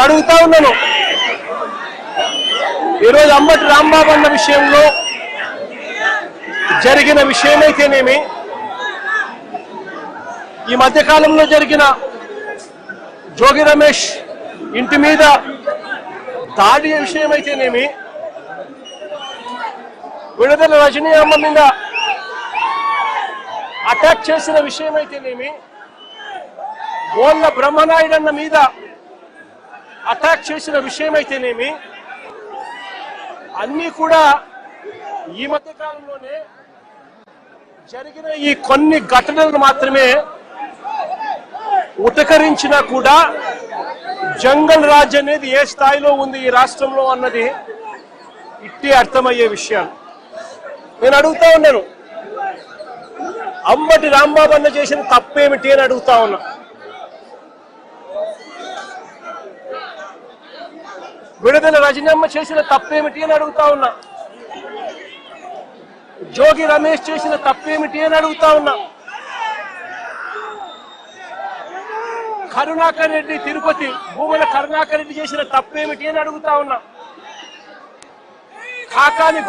అడుగుతా ఉన్నాను. ఈరోజు అంబటి రాంబాబు అన్న విషయంలో జరిగిన విషయమైతేనేమి, ఈ మధ్యకాలంలో జరిగిన జోగి రమేష్ ఇంటి మీద దాడి విషయమైతేనేమి, విడుదల రజనీ అమ్మ మీద అటాక్ చేసిన విషయమైతేనేమి, బోళ్ళ బ్రహ్మనాయుడు అన్న మీద అటాక్ చేసిన విషయమైతేనేమి, అన్నీ కూడా ఈ మధ్య కాలంలోనే జరిగిన ఈ కొన్ని ఘటనలు మాత్రమే ఉటకరించినా కూడా జంగల్ రాజ్ అనేది ఏ స్థాయిలో ఉంది ఈ రాష్ట్రంలో అన్నది ఇట్టి అర్థమయ్యే విషయాలు. నేను అడుగుతా ఉన్నాను, అంబటి రాంబాబు అన్న చేసిన తప్పేమిటి అని అడుగుతా ఉన్నా. విడుదల రజనమ్మ చేసిన తప్పేమిటి అని అడుగుతా ఉన్నా. జోగి రమేష్ చేసిన తప్పేమిటి అని అడుగుతా ఉన్నా. కరుణాకర్ రెడ్డి తిరుపతి భూముల కరుణాకర్ రెడ్డి చేసిన తప్పేమిటి అని అడుగుతా ఉన్నా. కాకాని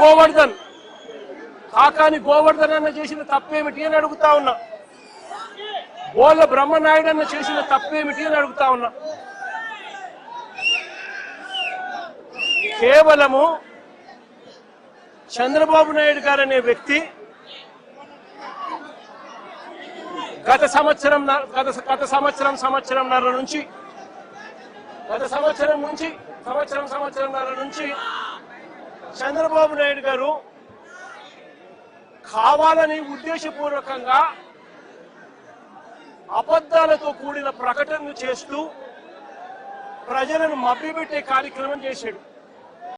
గోవర్ధన్ అన్న చేసిన తప్పేమిటి అని అడుగుతా ఉన్నా. బోళ్ళ బ్రహ్మనాయుడు అన్న చేసిన తప్పేమిటి అని అడుగుతా ఉన్నా. కేవలము చంద్రబాబు నాయుడు గారు అనే వ్యక్తి గత సంవత్సరంన్నర నుంచి చంద్రబాబు నాయుడు గారు కావాలని ఉద్దేశపూర్వకంగా అబద్ధాలతో కూడిన ప్రకటనలు చేస్తూ ప్రజలను మభ్యపెట్టే కార్యక్రమం చేశాడు.